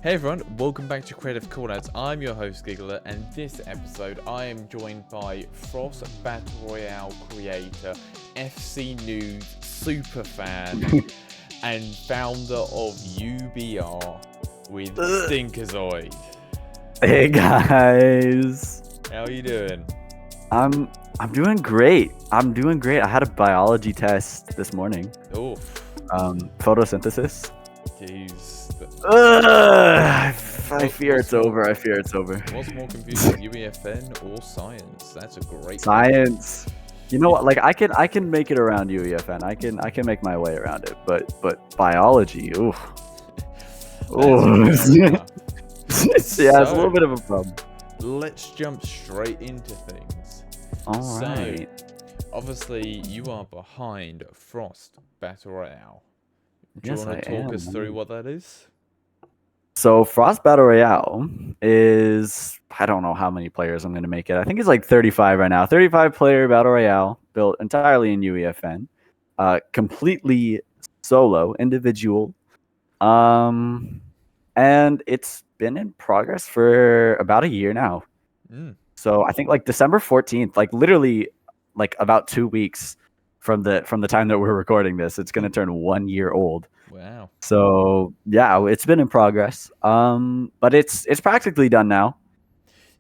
Hey everyone, welcome back to Creative Callouts. I'm your host Giggila, and this episode I am joined by Frost Battle Royale creator, FCNews superfan, and founder of UBR with Stinkozoid. Hey guys, How are you doing? I'm doing great. I had a biology test this morning. Oof. Photosynthesis. Jeez. I fear it's over. What's more confusing, UEFN or science? That's a great Science. You know what? Like I can make it around UEFN. I can make my way around it. But biology, ooh. Ooh. Yeah, it's a little bit of a problem. Let's jump straight into things. All right. So, obviously, you are behind Frost Battle Royale. Do you Yes, want to talk us through what that is? So Frost Battle Royale is, I don't know how many players I'm going to make it. I think it's like 35 right now. 35 player Battle Royale built entirely in UEFN. Completely solo, individual. And it's been in progress for about a year now. So I think like December 14th, like literally like about 2 weeks from the time that we're recording this, it's going to turn 1 year old. Wow. So yeah, it's been in progress. But it's practically done now.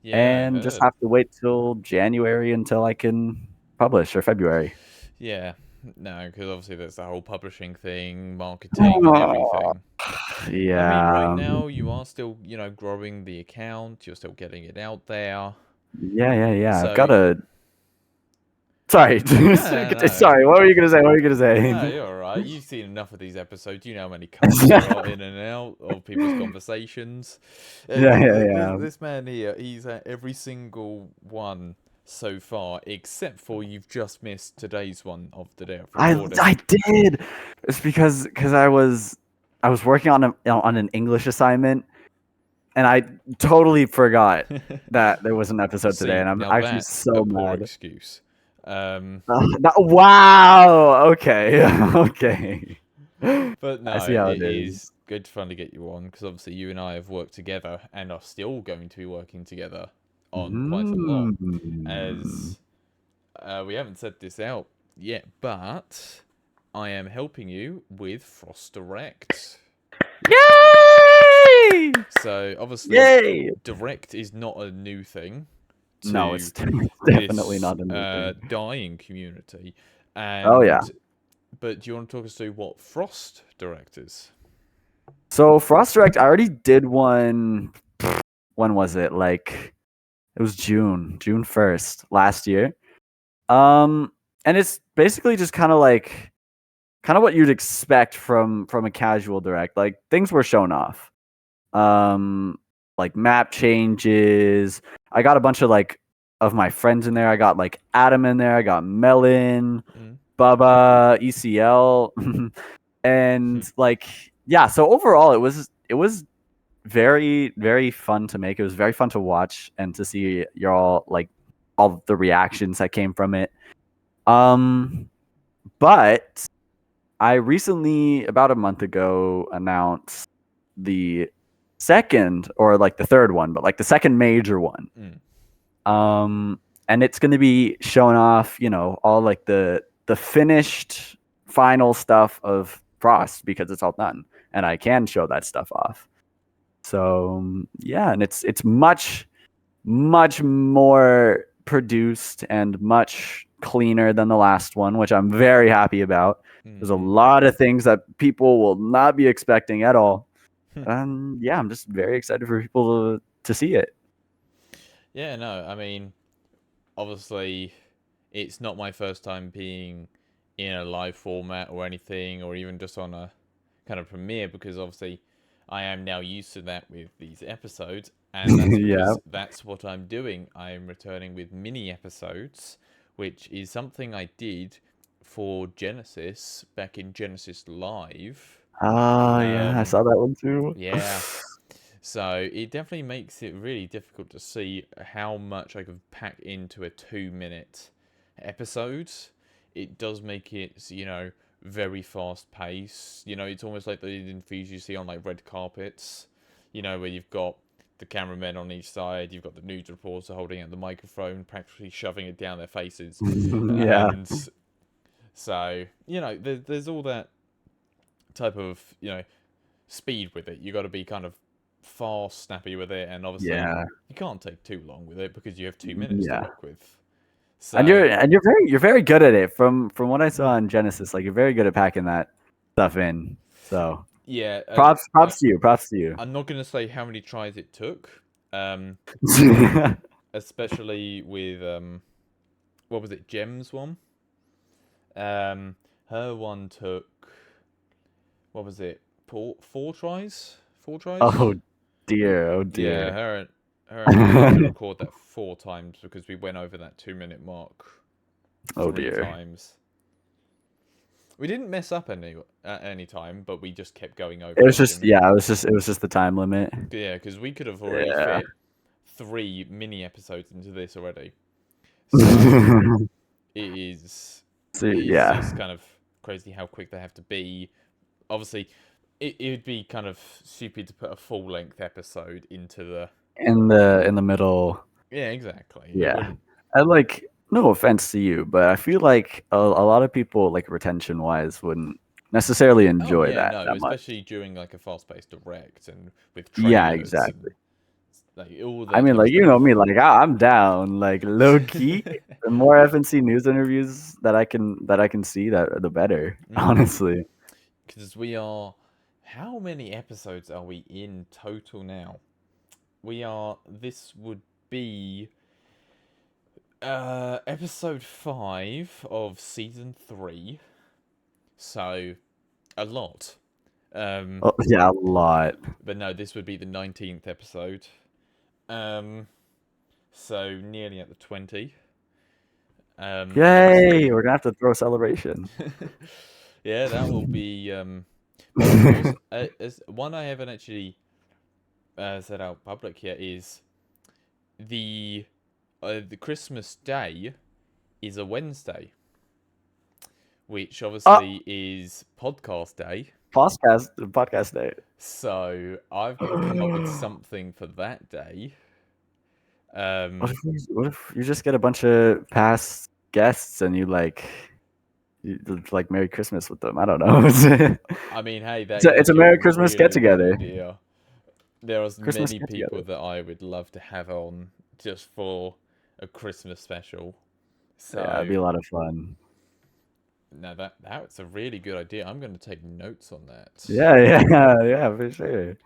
Yeah, And just have to wait till January until I can publish, or February. Yeah, no, because obviously there's the whole publishing thing, marketing, and everything. Yeah. I mean, right now you are still, growing the account. You're still getting it out there. Yeah. So, I've got a. Sorry. No. Sorry. What were you gonna say? No, you're alright. You've seen enough of these episodes. You know how many cuts there are in and out of people's conversations. Yeah. This man here, he's at every single one so far, except for you've just missed today's one of the day of recording. I did. It's because I was working on an English assignment, and I totally forgot that there was an episode today, and I'm actually so mad. Poor excuse. Wow. Okay. Okay. But no, I see how it is good fun to get you on, because obviously you and I have worked together and are still going to be working together on quite a lot. As we haven't said this out yet, but I am helping you with Frost Direct. Yay! So obviously, Direct is not a new thing. No, it's definitely not a new thing. Dying community. And, oh yeah. But do you want to talk us through what Frost Direct is? So Frost Direct, I already did one. When was it? Like, it was June 1st last year. And it's basically just kind of what you'd expect from a casual direct. Like, things were shown off. Like map changes. I got a bunch of my friends in there. I got like Adam in there. I got Melon, Bubba, ECL, and yeah. So overall, it was very, very fun to make. It was very fun to watch and to see y'all all the reactions that came from it. But I recently, about a month ago, announced the second, or the third one, but the second major one. And it's going to be showing off, all the finished final stuff of Frost, because it's all done and I can show that stuff off. So yeah, and it's much more produced and much cleaner than the last one, which I'm very happy about. There's a lot of things that people will not be expecting at all. And yeah, I'm just very excited for people to see it. Yeah, no, I mean, obviously, it's not my first time being in a live format or anything, or even just on a kind of premiere, because obviously I am now used to that with these episodes, and that's because that's what I'm doing. I'm returning with mini episodes, which is something I did for Genesis back in Genesis Live. Yeah, I saw that one too. Yeah. So it definitely makes it really difficult to see how much I could pack into a 2-minute episode. It does make it, very fast paced. It's almost like the interviews you see on red carpets. where you've got the cameramen on each side, you've got the news reporter holding out the microphone, practically shoving it down their faces, Yeah. and so there's all that type of speed with it. You got to be kind of fast, snappy with it, and obviously Yeah. you can't take too long with it because you have 2 minutes to Yeah. work with. And So you're very good at it. From what I saw on Genesis, like you're very good at packing that stuff in. So yeah, props to you. Props to you. I'm not gonna say how many tries it took, especially with what was it, Gem's one? Her one took, what was it, four tries? Four tries? Oh dear. Oh Yeah, dear. her and I had to record that 4 times because we went over that 2 minute mark Oh three dear. times. We didn't mess up at any time, but we just kept going over It was that just 2 minute. it was just the time limit. Yeah, because we could have already Yeah. fit 3 mini episodes into this already. So it's Yeah. just kind of crazy how quick they have to be. Obviously, it would be kind of stupid to put a full length episode into the. In the middle. Yeah, exactly. It Yeah. wouldn't. And like, no offense to you, but I feel like a lot of people, like retention wise, wouldn't necessarily Oh enjoy yeah, that no, much. especially during like a fast-paced direct and with Yeah, trailers exactly. and like all I that mean, type of like you stuff. know me, like I'm down. Like low key, the more FNC news interviews that I can see, that the better. Honestly. Because we are, how many episodes are we in total now? This would be episode 5 of season 3. So, a lot. Oh, yeah, a lot. But no, this would be the 19th episode. So nearly at the 20. Yay! We're gonna have to throw a celebration. Yeah, that will be. But of course, as one I haven't actually said out public yet is the Christmas Day is a Wednesday, which obviously is podcast day. Podcast day. So I've got to come up with something for that day. What if you just get a bunch of past guests and you Merry Christmas with them? I don't know. I mean, hey, that It's is a actually a Merry Christmas get really good together. idea. There are Christmas many get people together. that I would love to have on just for a Christmas special. Yeah, it'd be a lot of fun. Now that's a really good idea. I'm going to take notes on that. Yeah, for sure.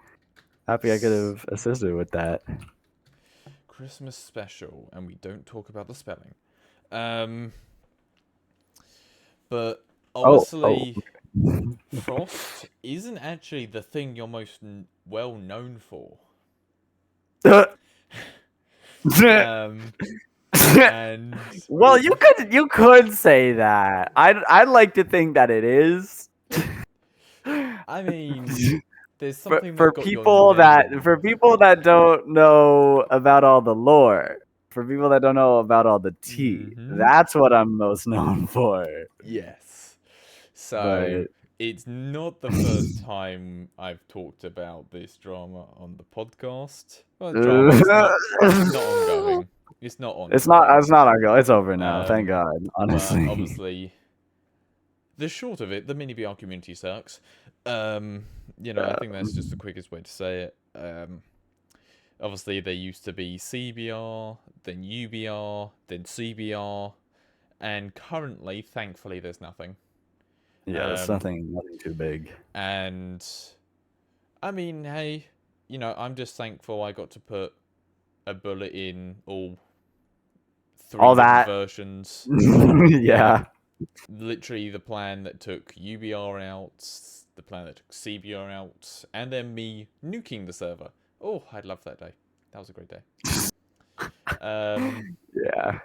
Happy I could have assisted with that. Christmas special, and we don't talk about the spelling. But obviously, Frost isn't actually the thing you're most well known for. And well, you could say that. I'd like to think that it is. I mean, there's something for that got your people name. that don't know about all the lore, for people that don't know about all the tea, that's what I'm most known for. Yes. So But it's not the first time I've talked about this drama on the podcast. Well, drama. It's not ongoing. It's not ongoing. It's not ongoing. It's over now. Thank God. Honestly. But obviously, the short of it, the Mini BR community sucks. I think that's just the quickest way to say it. Obviously, there used to be CBR, then UBR, then CBR, and currently, thankfully, there's nothing. Yeah, it's nothing too big. And I mean, hey, I'm just thankful I got to put a bullet in all 3 versions. Yeah. Literally the plan that took UBR out, the plan that took CBR out, and then me nuking the server. Oh, I love that day. That was a great day. Yeah.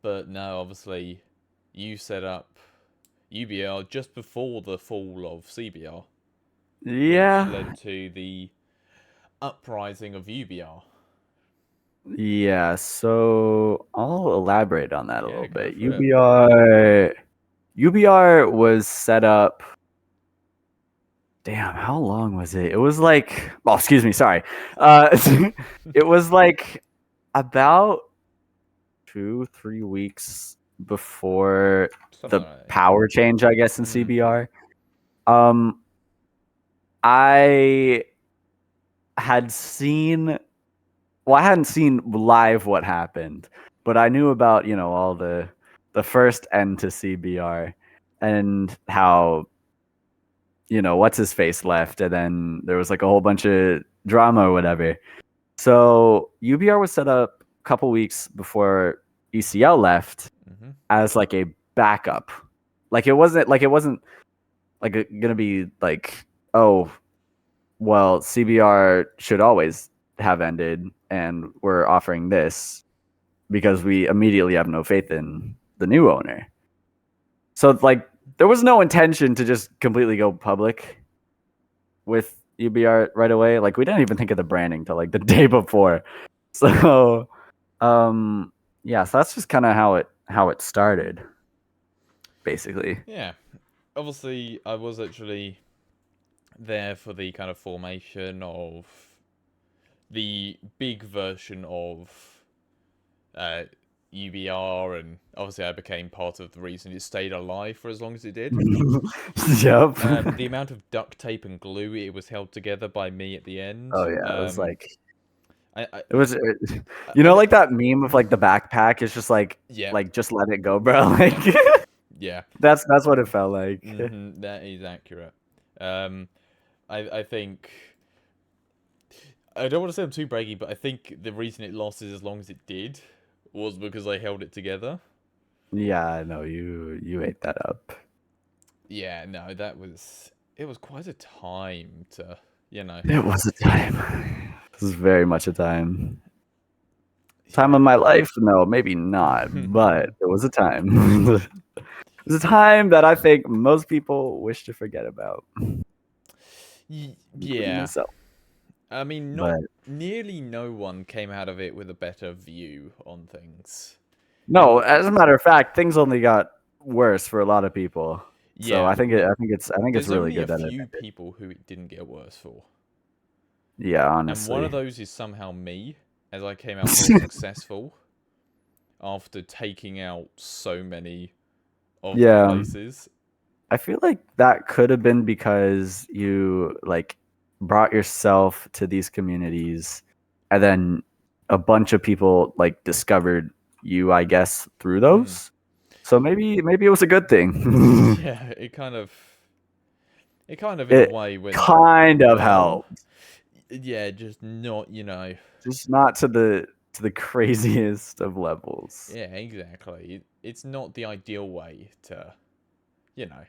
But no, obviously, you set up UBR just before the fall of CBR. Yeah. Which led to the uprising of UBR. Yeah, so I'll elaborate on that a little bit. UBR UBR was set up damn, how long was it? It was like, oh, excuse me, sorry. It was like about 2, 3 weeks before Something the like that, yeah. power change, I guess, in Mm. CBR. Um, I had seen, well, I hadn't seen live what happened, but I knew about, all the first end to CBR and how, what's his face left, and then there was like a whole bunch of drama or whatever. So UBR was set up a couple weeks before ECL left Mm-hmm. as like a backup. Like it wasn't gonna be like, oh, well, CBR should always have ended and we're offering this because we immediately have no faith in the new owner. So like there was no intention to just completely go public with UBR right away. Like we didn't even think of the branding till like the day before. So yeah, so that's just kind of how it started, basically. Yeah. Obviously, I was actually there for the kind of formation of the big version of uh, UBR, and obviously I became part of the reason it stayed alive for as long as it did. Yep. The amount of duct tape and glue it was held together by me at the Oh end. yeah, it was like I, I, it was I don't- like that meme of like the backpack. It's just yeah, like just let it go, bro. Like yeah, that's what it felt like. that is accurate. Um, I think I don't want to say I'm too braggy, but I think the reason it lasted as long as it did was because I held it together. Yeah, I know you ate that up. Yeah, no, it was quite a time to, you know, It was a time. This is very much a time. Time yeah. of my life? No, maybe not, but it was a time. It was a time that I think most people wish to forget about, including Yeah. myself. I mean, not But nearly no one came out of it with a better view on things. It no, was, as a matter of fact, things only got worse for a lot of people. So yeah. I think it's There's really only a good that it few ended. people who it didn't get worse for. Yeah, And one of honestly. those is somehow me, as I came out more successful after taking out so many of the Yeah. places. I feel like that could have been because you like brought yourself to these communities and then a bunch of people like discovered you, I guess, through Hmm. those. So maybe it was a good thing. Yeah, it kind of in a It way went kind of well. helped. Yeah, just not, Just not to the craziest of levels. yeah, exactly. It's not the ideal way to, you know.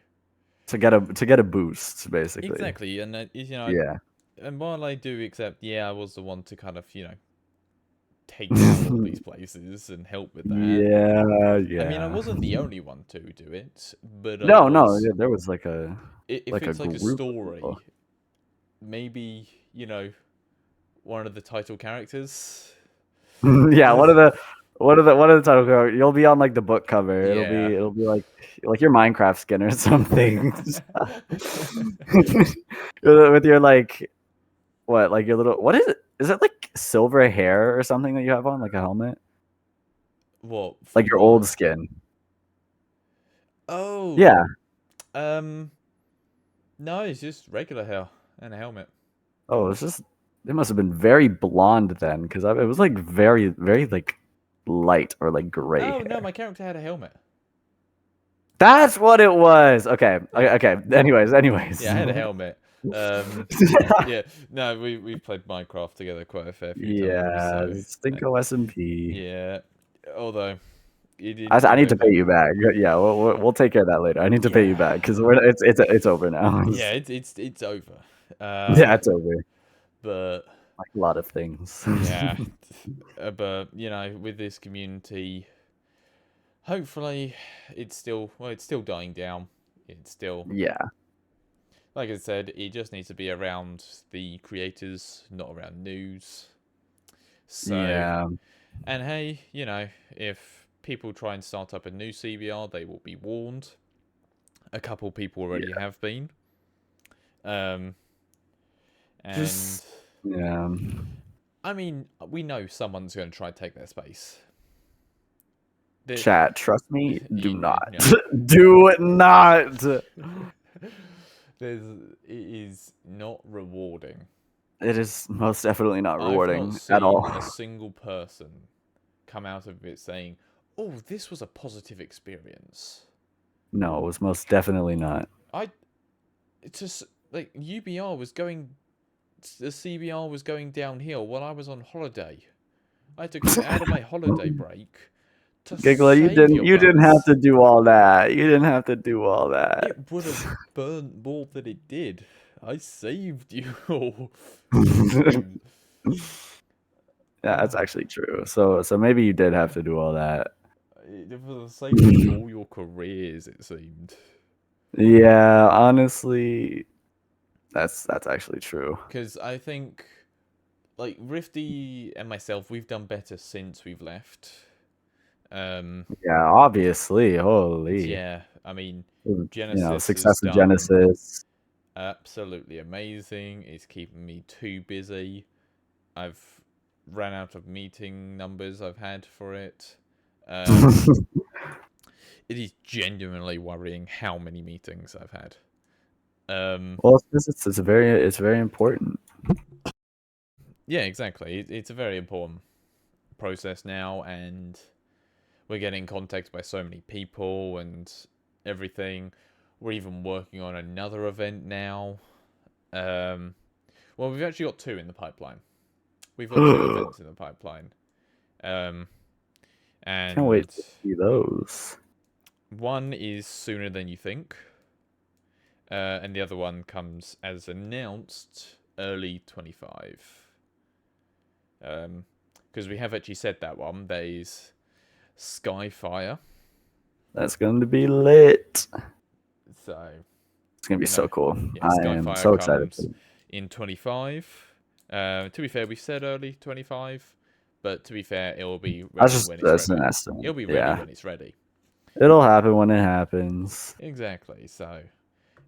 To get a boost, basically. Exactly, and Yeah. and while I do accept, yeah, I was the one to kind of, take down all these places and help with that. Yeah, I mean, I yeah. wasn't the only one to do it, but I No, no, was. yeah, there was like a If it's like a group of people. story, maybe one of the title characters. Yeah, one of the title cover. You'll be on like the book cover. It'll Yeah. be it'll be like your Minecraft skin or something. With your like what like your little what is it? Is it like silver hair or something that you have on like a helmet? What Like for your old what? skin. Oh, Yeah. um, no, it's just regular hair and a helmet. Oh, it's just it must have been very blonde then because it was like very very like light or like gray Oh no, hair. my character had a helmet. That's what it was. Okay. Yeah, Okay. Anyways. yeah, I had a helmet. Um, yeah, no, we've played Minecraft together quite a fair few times, Yeah, so Stinko SMP. yeah. Although I it need to don't pay pay. you back. Yeah, we'll take care of that later. I need to pay you Yeah, back because it's over now. yeah, it's over. Yeah, it's over. But Like a lot of things. yeah, but with this community, hopefully, it's still dying down. It's still, Yeah, like I said, it just needs to be around the creators, not around news. So, yeah, and hey, if people try and start up a new CBR, they will be warned. A couple people already yeah. have been. Um, and Just yeah. I mean, we know someone's going to try to take their space. The, Chat, trust me, do not. no. Do not. There's, it is not rewarding. It is most definitely not I've not rewarding at seen all. a single person come out of it saying, "Oh, this was a positive experience." No, it was most definitely not. It's just like UBR was going, the CBR was going downhill while I was on holiday. I had to come out of my holiday break to Giggila, save your you didn't have butts. to do all that. You didn't have to do all that. It would have burnt more than it did. I saved you all. Yeah, that's actually true. So maybe you did have to do all that. For the sake of all your careers, it seemed. Yeah, honestly, that's actually true. Because I think, like, Rifty and myself, we've done better since we've left. Yeah, obviously. Holy. Yeah, I mean, You know, Genesis has success of done Genesis. absolutely amazing. It's keeping me too busy. I've ran out of meeting numbers I've had for it. It is genuinely worrying how many meetings I've had. Well, it's very important. Yeah, exactly. It's a very important process now, and we're getting contacted by so many people and everything. We're even working on another event now. Well, we've actually got two in the pipeline. We've got two events in the pipeline. And Can't wait to see those. one is sooner than you think. And the other one comes as announced early 25. Because we have actually said that one. There's Skyfire. That's going to be lit. So It's going to be so cool. Yeah, I am so excited. In 25. To be fair, we said early 25. But to be fair, it will be ready when it's ready. An estimate. It'll be ready when it's ready. It'll happen when it happens. Exactly. So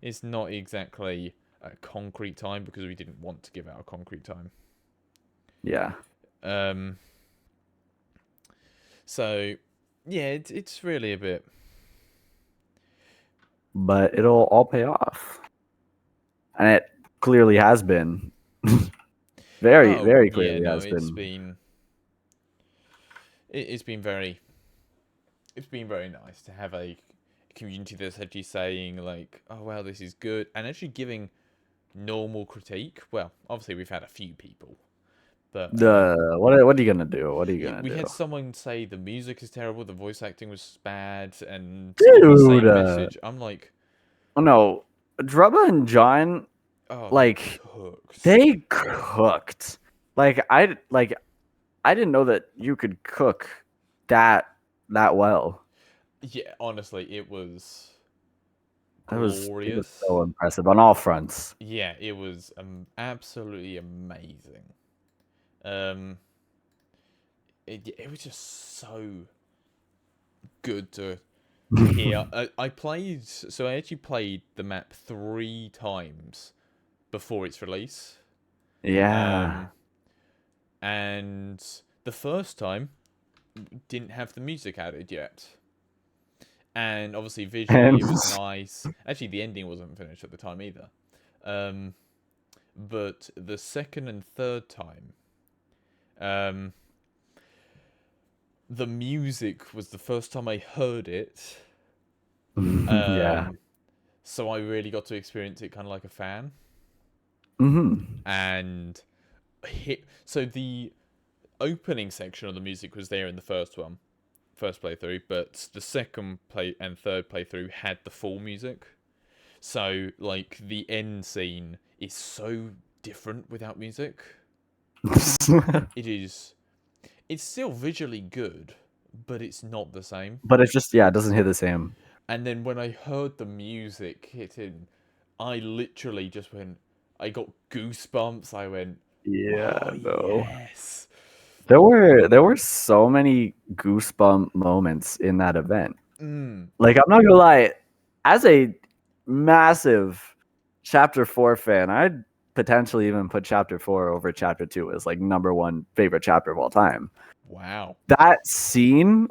it's not exactly a concrete time because we didn't want to give out a concrete time. Yeah. So yeah, it's really a bit. But it'll all pay off. And it clearly has been. Very clearly has been. It's been very nice to have a community that's actually saying like, oh wow, this is good, and actually giving normal critique. Well, obviously we've had a few people, but what are you gonna do? What are you gonna do? We had someone say the music is terrible, the voice acting was bad, and Dude, the same message. I'm like, oh no, Drubba and John, they cooked. I didn't know that you could cook that well. Yeah, honestly, it was glorious. It was so impressive on all fronts. Yeah, it was absolutely amazing. It was just so good to hear. I actually played the map 3 times before its release. Yeah. And the first time didn't have the music added yet. And obviously visually it was nice. Actually, the ending wasn't finished at the time either. But the second and third time, the music was the first time I heard it. Yeah. So I really got to experience it kind of like a fan. And so the opening section of the music was there in the first playthrough, but the second play and third playthrough had the full music. So like the end scene is so different without music. It's still visually good, but it's not the same. But it's just, it doesn't hit the same. And then when I heard the music hit in, I literally just went, I got goosebumps. I went, yes. There were so many goosebump moments in that event. Like, I'm not gonna lie, as a massive Chapter 4 fan. I'd potentially even put Chapter 4 over Chapter 2 as like #1 favorite chapter of all time. Wow. That scene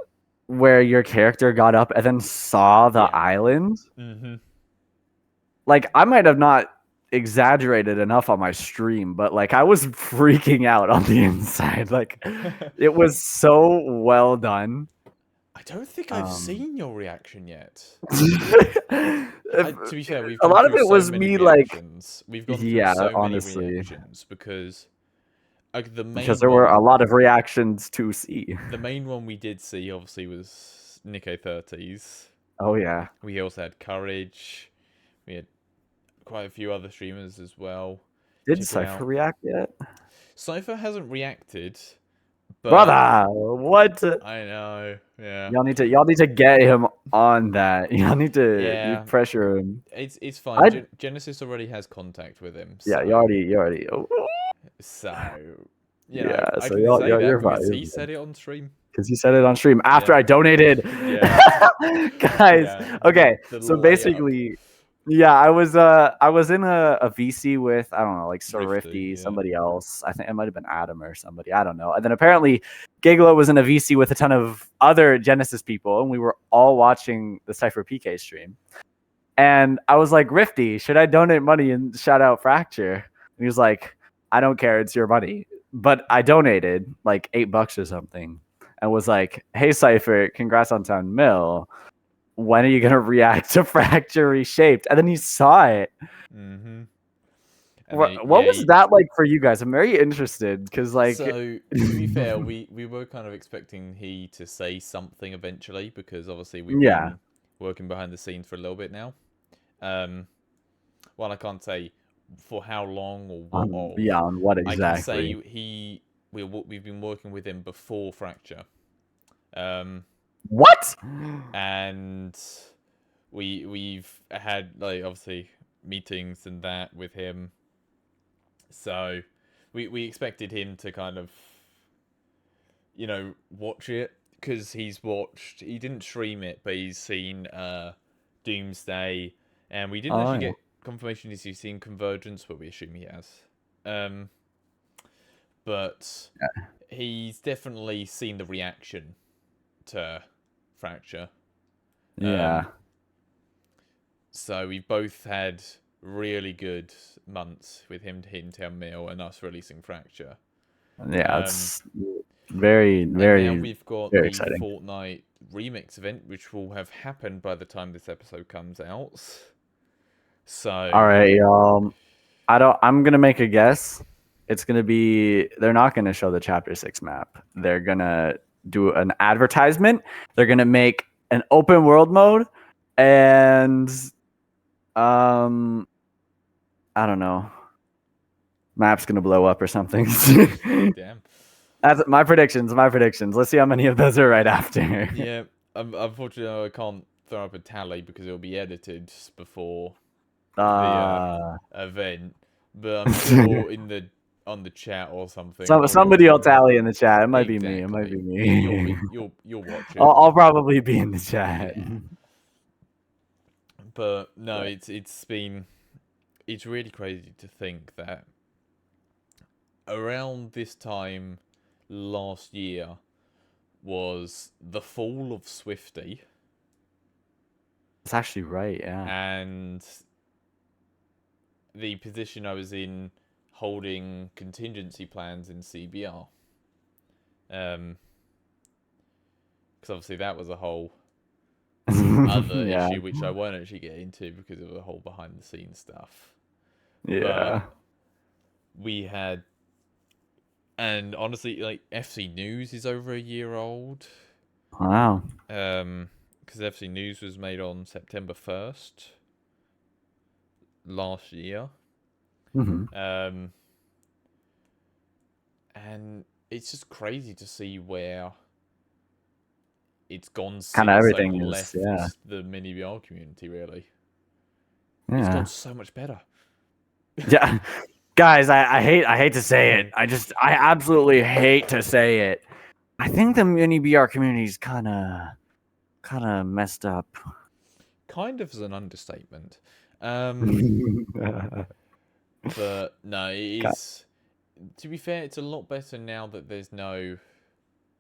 where your character got up and then saw the island, like, I might have not exaggerated enough on my stream, but like I was freaking out on the inside. Like, it was so well done. I don't think I've seen your reaction yet. To be fair, we've a gone lot of through it so was many me like, reactions. We've gone yeah, through so honestly, many reactions because the main because there were a lot of reactions to see. The main one we did see obviously was Nico 30s. Oh yeah. We also had Courage. We had quite a few other streamers as well. Did Check it Cypher out. react yet? Cypher hasn't reacted, but Brother, what? I know. Yeah. Y'all need to get him on that. Y'all need to Yeah. pressure him. It's fine. Genesis already has contact with him. So. Yeah, you already. Oh. So, yeah, I so can say that you're because fine. he said it on stream. Because he said it on stream after I donated. Yeah. Guys, Yeah, okay. the So layup. basically, yeah, I was in a VC with, I don't know, like Rifty, somebody else. I think it might have been Adam or somebody. I don't know. And then apparently Giggila was in a VC with a ton of other Genesis people, and we were all watching the Cypher PK stream. And I was like, Rifty, should I donate money and shout out Fracture? And he was like, I don't care, it's your money. But I donated like $8 or something and was like, hey, Cypher, congrats on 10 mil. When are you going to react to Fracture Reshaped? And then he saw it. Mm-hmm. What was that like for you guys? I'm very interested because, like... So, to be fair, we were kind of expecting he to say something eventually because obviously we've been working behind the scenes for a little bit now. Well, I can't say for how long or what on what exactly. I can say we've been working with him before Fracture. What? And we've had like obviously meetings and that with him. So we expected him to kind of watch it because he didn't stream it, but he's seen Doomsday, and we didn't actually get confirmation if he's seen Convergence, but we assume he has. But he's definitely seen the reaction to Fracture. Yeah. So we've both had really good months with him hitting 10 mil and us releasing Fracture. Yeah, it's very, very, and now we've got the exciting Fortnite remix event, which will have happened by the time this episode comes out. So all right, I'm gonna make a guess. It's gonna be, they're not gonna show the Chapter 6 map. They're gonna do an advertisement. They're gonna make an open world mode, and I don't know. Map's gonna blow up or something. Damn. That's my predictions. Let's see how many of those are right after. Yeah, unfortunately, I can't throw up a tally because it'll be edited before the event. But I'm sure on the chat or something. Somebody will tally in the chat. It might be me. It might be me. You'll watch it. I'll probably be in the chat. Yeah. But no, it's really crazy to think that around this time last year was the fall of Swifty. That's actually right, yeah. And the position I was in holding contingency plans in CBR. Because obviously that was a whole other issue which I won't actually get into because of the whole behind the scenes stuff. Yeah. But we had, and honestly, like FCNews is over a year old. Wow. Because FCNews was made on September 1st last year. Mm-hmm. And it's just crazy to see where it's gone. Kind of everything left the Mini Brs community, really. Yeah. It's got so much better. Yeah. Guys, I hate to say it. I absolutely hate to say it. I think the Mini BR community is kind of messed up. Kind of is an understatement. But no, it Got is. To be fair, it's a lot better now that there's no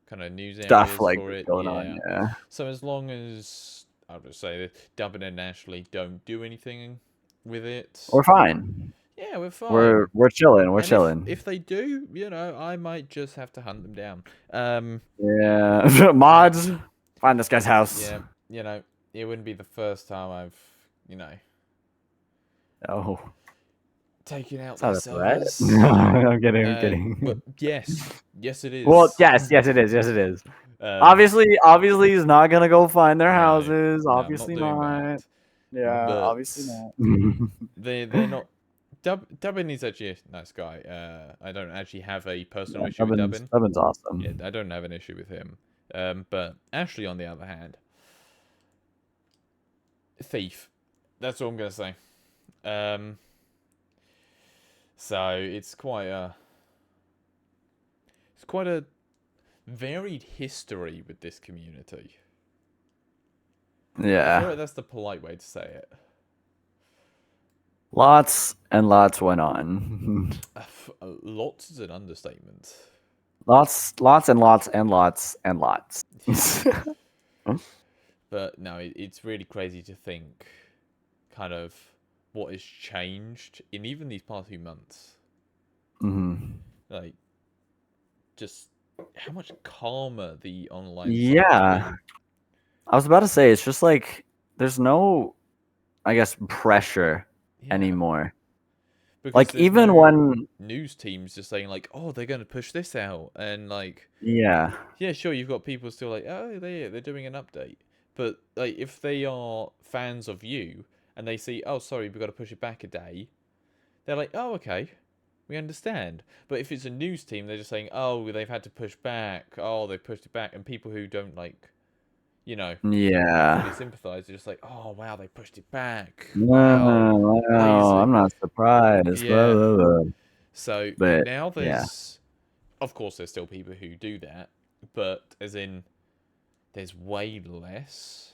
kind of news stuff areas like for this it. going on. Yeah. Yeah, So as long as I'll just say that Dublin and Ashley don't do anything with it, we're fine. yeah, we're We're fine. we're chilling. We're And if chilling. they do, I might just have to hunt them down. Yeah, But mods. Find this guy's house. yeah, it wouldn't be the first time I've you know Oh, taken out it's not their a threat. servers. I'm kidding. I'm But kidding. yes it Well, is. yes, it is. Yes, it is. um, Obviously, he's not gonna go find their no, houses. no, I'm not Obviously doing not. that. Yeah, But obviously not. they're not. Dubbin is actually a nice guy. I don't actually have a personal Yeah, issue with Dubbin. Dubbin's Yeah, awesome. I don't have an issue with him. But Ashley, on the other hand, thief. That's all I'm gonna say. Um, so it's quite a varied history with this community. I feel Yeah, like that's the polite way to say it. lots and lots went on. Lots is an understatement. Lots and lots and lots and lots. Yeah, but no, it's really crazy to think, kind of, what has changed in even these past few months. Mhm. Like, just how much calmer the online side has Yeah, been. I was about to say it's just like there's no, I guess, pressure Yeah, anymore. because Like there's even no when, news teams just saying like, oh, they're going to push this out, and like, yeah, yeah, sure, you've got people still like, oh, they're doing an update, but like, if they are fans of you and they see, oh, sorry, we've got to push it back a day, they're like, oh, okay, we understand. But if it's a news team, they're just saying, oh, they've had to push back, oh, they pushed it back, and people who don't like, you know, fully yeah. sympathize, they're just like, oh, wow, they pushed it back, wow, No, no, amazing, I'm not surprised. Blah, yeah. blah, blah. So But now yeah, there's, of course, there's still people who do that, but as in, there's way less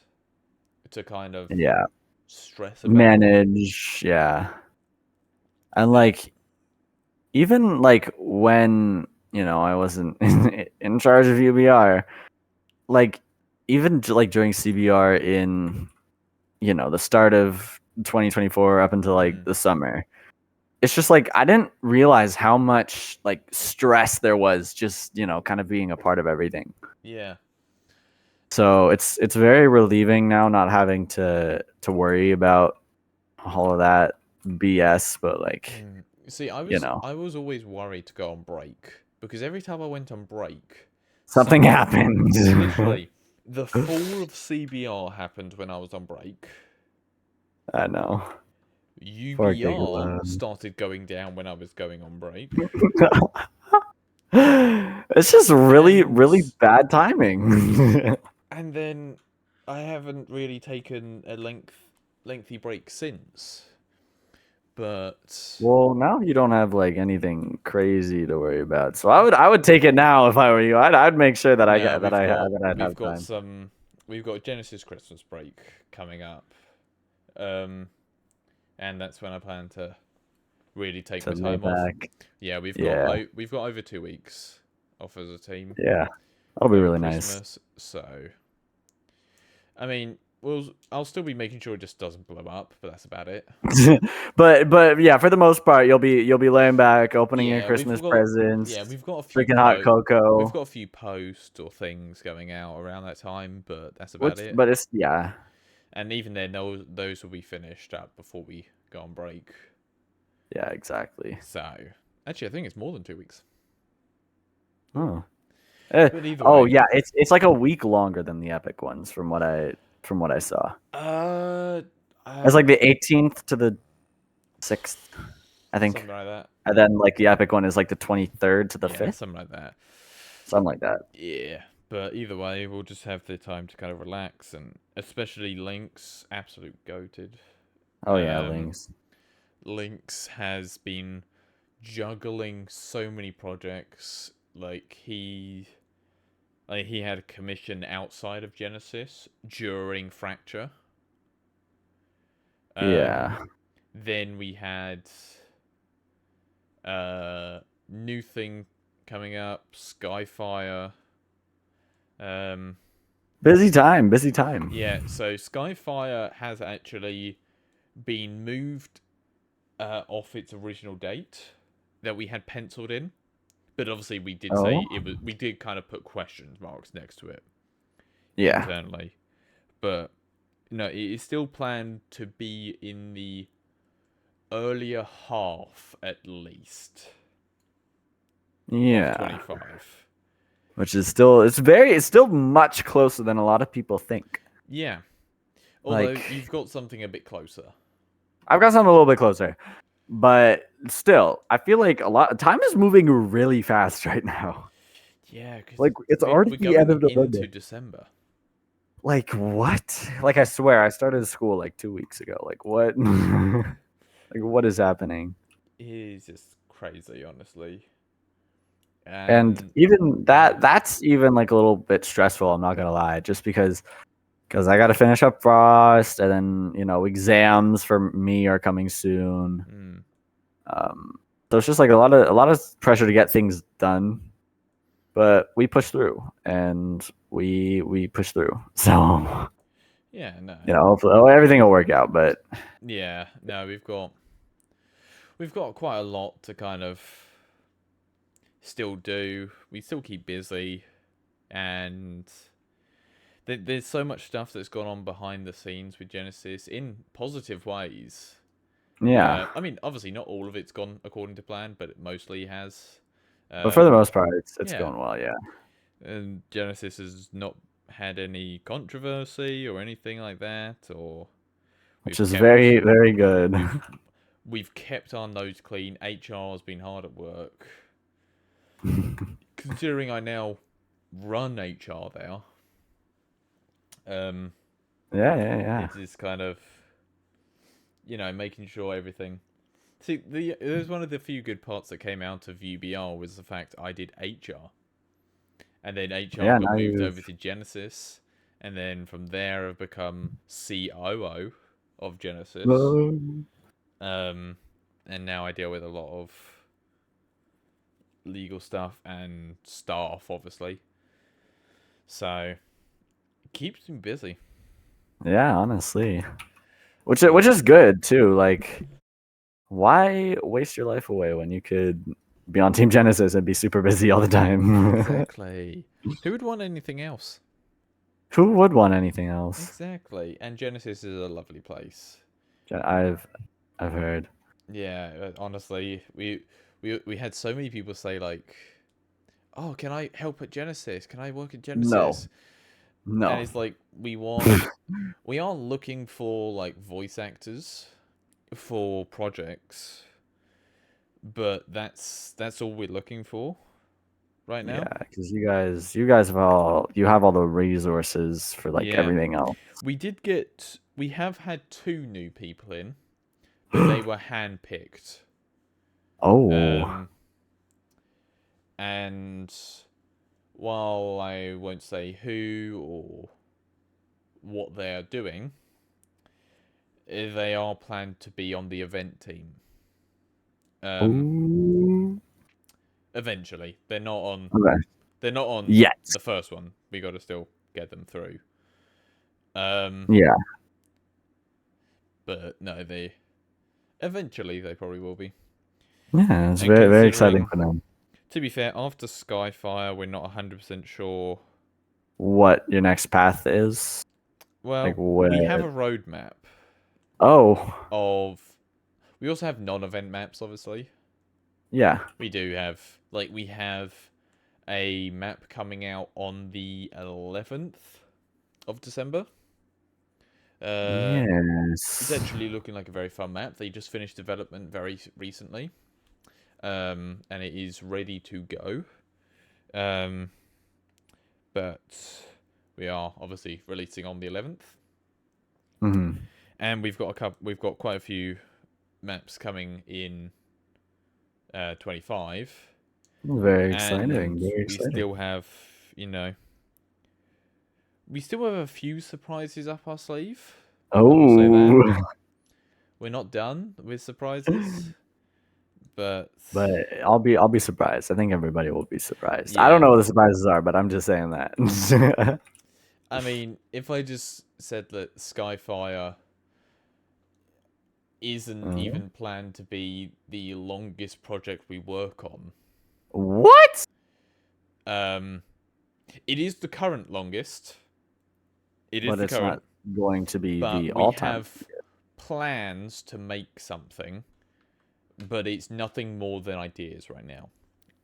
to kind of yeah, stress about. manage, yeah, and like even like when I wasn't in charge of UBR, like even like during CBR in the start of 2024 up until like Mm, the summer, it's just like I didn't realize how much like stress there was just kind of being a part of everything. yeah. So it's very relieving now not having to worry about all of that BS, but like See, you know I was always worried to go on break because every time I went on break, something something happened. literally the fall of CBR happened when I was on break. I know. Poor UBR Giggila. started going down when I was going on break, It's just really, and really bad timing. and then I haven't really taken a lengthy break since. But Well, now you don't have like anything crazy to worry about. So I would take it now if I were you. I'd make sure that I no, got that I'd have time. we've got Genesis Christmas break coming up, um, and that's when I plan to really take To my lay time off. back. Yeah, Yeah. we've got over 2 weeks off as a team Yeah. That'll be over really nice. Christmas. So, I mean, I'll still be making sure it just doesn't blow up, but that's about it. but yeah, for the most part, you'll be laying back, opening your Yeah, Christmas presents, we've got a few drinking hot we've cocoa. got a few posts or things going out around that time, but that's about Which, it. but it's yeah, And even then, those will be finished up before we go on break. yeah, exactly. So, actually, I think it's more than 2 weeks. Oh, But either oh way, yeah, it's like a week longer than the epic ones from what I saw. uh, It's um, like the 18th to the 6th, I think, something like that. and then like the epic one is like the 23rd to the Yeah, 5th, something like that. something like that. Yeah, but either way, we'll just have the time to kind of relax, and especially Lynx, absolute goated. Oh yeah, Um, links. Lynx has been juggling so many projects. He had a commission outside of Genesis during Fracture. Um, Yeah. then we had new thing coming up, Skyfire. Um, Busy time. Busy time. yeah, so Skyfire has actually been moved off its original date that we had penciled in, but obviously we did say Oh. it was. We did kind of put question marks next to it Yeah. internally, but no, it is still planned to be in the earlier half at least of Yeah. 25. Which is still it's still much closer than a lot of people think. Yeah, although Like you've got something a bit closer. I've got something a little bit closer. But still, I feel like a lot time is moving really fast right now. Yeah, because Like it's already we're the end going of November. into December. Like what? Like I swear I started school like 2 weeks ago. Like what? Like what is happening? It is just crazy, honestly. And And even mhm, that's even like a little bit stressful, I'm not gonna lie, just because I gotta finish up Frost and then, exams for me are coming soon. mm, Um, so it's just like a lot of pressure to get things done. But we push through and we push through. So, yeah, no, hopefully everything will work out. But yeah, no, we've got quite a lot to kind of still do. We still keep busy, and there's so much stuff that's gone on behind the scenes with Genesis in positive ways. yeah. I mean, obviously not all of it's gone according to plan, but it mostly has. But for the Um, most part, it's yeah, going well. Yeah, and Genesis has not had any controversy or anything like that, or which we've is kept very very good. we've we've kept our nose clean. HR has been hard at work. Considering I now run HR there, um, Yeah, yeah, yeah. it is kind of making sure everything. See, there's one of the few good parts that came out of UBR was the fact I did HR, and then HR Yeah, got now moved you've over to Genesis, and then from there I've become COO of Genesis, um, and now I deal with a lot of legal stuff and staff, obviously. So it keeps me busy. yeah, honestly. Which But is good too. Like why waste your life away when you could be on Team Genesis and be super busy all the time? exactly, who would want anything else? Who would want anything else? Exactly, and Genesis is a lovely place. I've I've heard. Yeah, honestly, we had so many people say like, "Oh, can I help at Genesis? Can I work at No. Genesis?" And No. it's like we are looking for like voice actors for projects, but that's all we're looking for right Yeah, now. because you guys have all the resources for like Yeah, everything else. we have had two new people in, but they were handpicked. Oh. Um, and while I won't say who or what they are doing, they are planned to be on the event team. Um, Oh. eventually, they're not on. Okay. They're not on Yes. the first one. We got to still get them through. Um, Yeah. but no, they eventually they probably will be. Yeah, it's And very very exciting considering, for them. to be fair, after Skyfire, we're not 100% sure. What your next path is? Like Well, we have where? a roadmap Oh. of. We also have non-event maps, obviously. Yeah. We do have we have a map coming out on the 11th of December. It's Yes. actually looking like a very fun map. They just finished development very recently, and it is ready to go. Um, but we are obviously releasing on the 11th, Hmm. and we've got a couple. We've got quite a few maps coming in 25, Very exciting. and Very we exciting. still have we still have a few surprises up our sleeve. I will say that. Oh. we're not done with surprises, but But I'll be surprised. I think everybody will be surprised. I don't yeah. know what the surprises are, but I'm just saying that. I mean, if I just said that Skyfire isn't Mhm. even planned to be the longest project we work on, What? um, it is the current longest. It is But the it's not current, going to be but the we all-time. have plans to make something, but it's nothing more than ideas right now.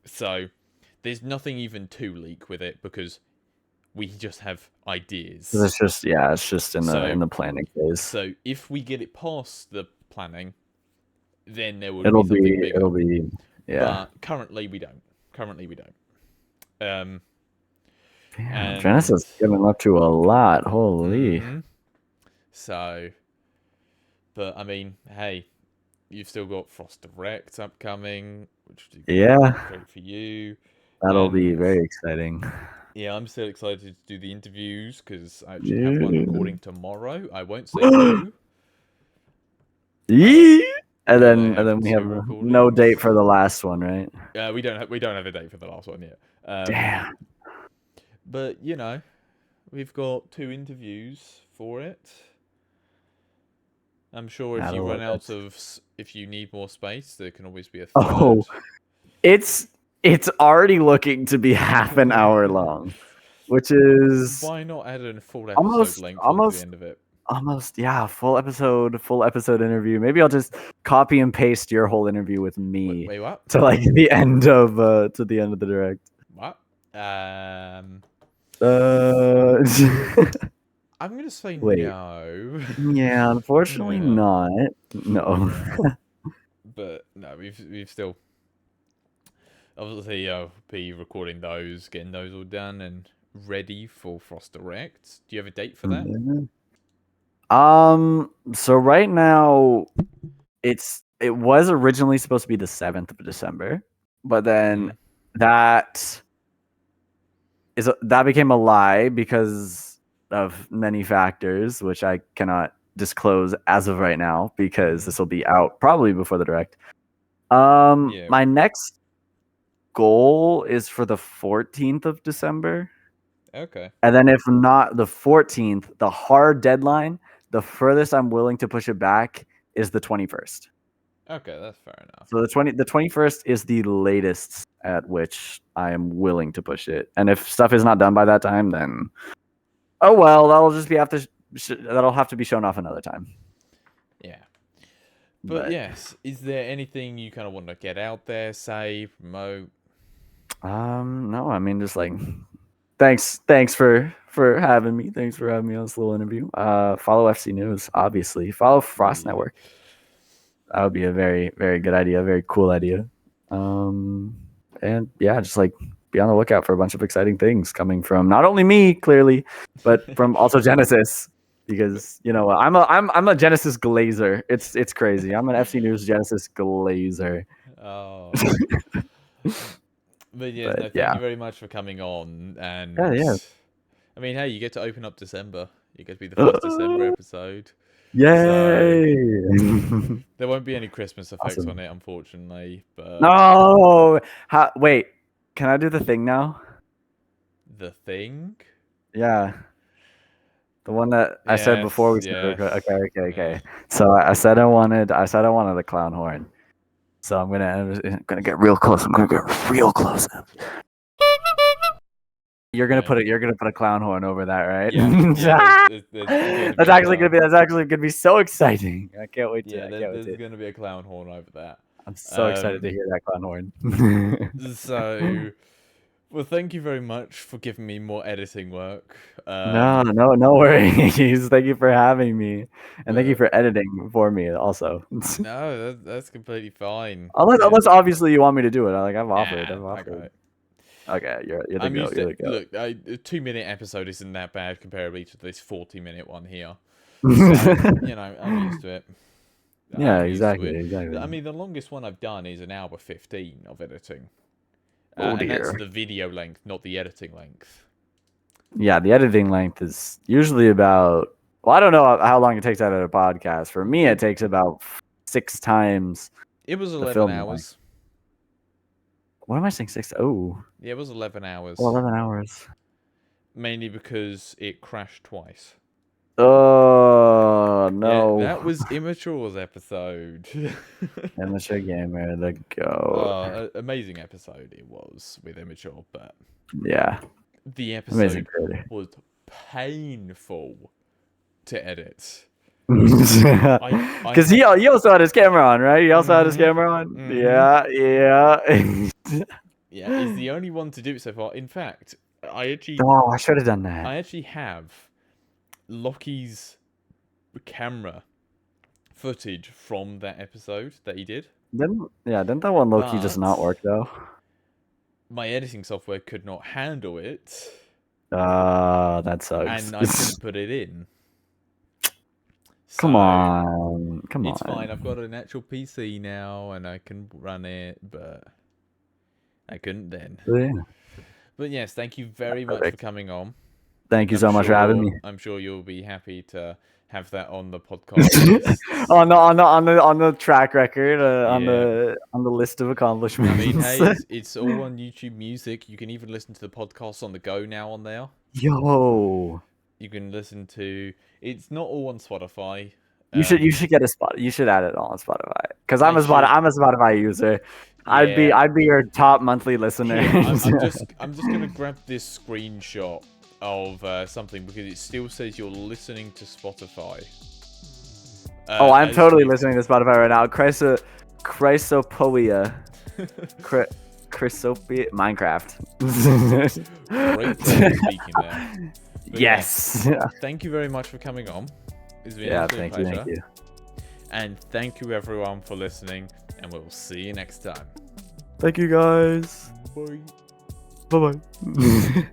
So there's nothing even to leak with it because we just have ideas. It's just in So the planning phase. so if we get it past the planning, then there would be It'll something be bigger. it'll be yeah. But currently we don't. Currently we don't. Um, Damn, and Genesis giving up to a lot. Holy. mm-hmm. So, but I mean, hey, you've still got Frost Direct upcoming, which would be Yeah, great for you. that'll be And very exciting. yeah, I'm still excited to do the interviews because I actually have one Yeah. recording tomorrow. I won't say who, but Yee! And but I then have we two have no recordings. date for the last one, right? We don't have a date for the last one yet. Damn. But you know, we've got two interviews for it. I'm sure if Gotta you run love out it. of, if you need more space, there can always be a third. Oh, it's already looking to be half an hour long, which is Why not add a full episode almost length onto the almost end of it? almost yeah, full episode interview. Maybe I'll just copy and paste your whole interview with Wait, me wait, what? to like the end of the direct. What? Uh, I'm gonna say wait. no. Yeah, unfortunately Yeah, not. No. yeah. But no, we've still obviously be recording those, getting those all done and ready for Frost Direct. Do you have a date for that? Mhm. So right now it was originally supposed to be the 7th of December, but then Mm. that that became a lie because of many factors, which I cannot disclose as of right now because this will be out probably before the direct. Yeah. My next goal is for the 14th of December. Okay. And then if not the 14th, the hard deadline, the furthest I'm willing to push it back is the 21st. Okay, that's fair enough. So the 21st is the latest at which I am willing to push it. And if stuff is not done by that time, then oh well, that'll just be that'll have to be shown off another time. Yeah. But But yes, is there anything you kind of want to get out there, say, promote? no, I mean just like thanks for having me. Thanks for having me on this little interview. Follow FCNews, obviously. Follow Frost Yeah. Network. That would be a very, very good idea, very cool idea. And yeah, just like be on the lookout for a bunch of exciting things coming from not only me, clearly, but from also Genesis. Because you know I'm a Genesis glazer. It's crazy. I'm an FCNews Genesis glazer. Oh. But yes, But no, thank yeah, you very much for coming on. yeah, And yeah. I mean, hey, you get to open up December. You get to be the first December episode. So Yay! there won't be any Christmas effects on Awesome. it, unfortunately. But No, wait, can I do the thing now? the thing? Yeah. The one that I said before Yes, we started yes. Okay. So I said I wanted the clown horn. So I'm gonna get real close. I'm gonna get real close. Okay. You're gonna put a clown horn over that, right? Yeah, yeah. There's going to be a clown. That's actually gonna be so exciting. Yeah, I can't wait there's to. going to be a clown horn over that. I'm so excited to Um, hear that clown horn. so, well, thank you very much for giving me more editing work. No worries. Thank you for having me, and thank you But for editing for me also. no, that's completely fine. Unless And obviously you want me to do it. I've offered. nah, I've I got offered. it. Okay, you're the I'm goat. used to You're the goat. look. A 2 minute episode isn't that bad comparably to this 40-minute one here. So you know, I'm used to it. Yeah, I'm used to exactly, it. exactly. I mean, the longest one I've done is an hour 15 of editing, Oh and that's dear. the video length, not the editing length. Yeah, the editing length is usually about Well, I don't know how long it takes to edit a podcast. For me, it takes about 6 times It was the 11 film. hours. What am I saying? 6? Oh, Yeah, it was 11 hours. well, 11 hours. Mainly because it crashed twice. Oh no! Yeah, that was Immature's episode. Amateur gamer, the goat. Amazing episode it was with Immature, but Yeah, the amazing episode creator. was painful to edit. Because he also had his camera on, right? He also had his camera on. Yeah. Yeah, he's the only one to do it so far. In fact, I should have done that. I actually have Lockie's camera footage from that episode that he did. Didn't that one Loki just not work though? My editing software could not handle it. That sucks. And I couldn't put it in. Come on. It's fine. I've got an actual PC now and I can run it, but I couldn't then. Yeah. But yes, thank you very much for coming on. Thank you so much for having me. I'm sure you'll be happy to have that on the podcast. on the track record, on the list of accomplishments. I mean, hey, it's all on YouTube Music. You can even listen to the podcast on the go now on there. Yo, you can listen to. It's not all on Spotify. You should get a spot. You should add it all on Spotify because I'm a Spotify user. Yeah. I'd be your top monthly listener. Yeah, I'm just gonna grab this screenshot of something because it still says you're listening to Spotify. I'm totally listening to Spotify right now. Chrysopoia. Chrysopia Minecraft. Great speaking there. But yes. Yeah, thank you very much for coming on. It's been a pleasure. Thank you. And thank you everyone for listening, and we'll see you next time. Thank you guys. Bye. Bye-bye.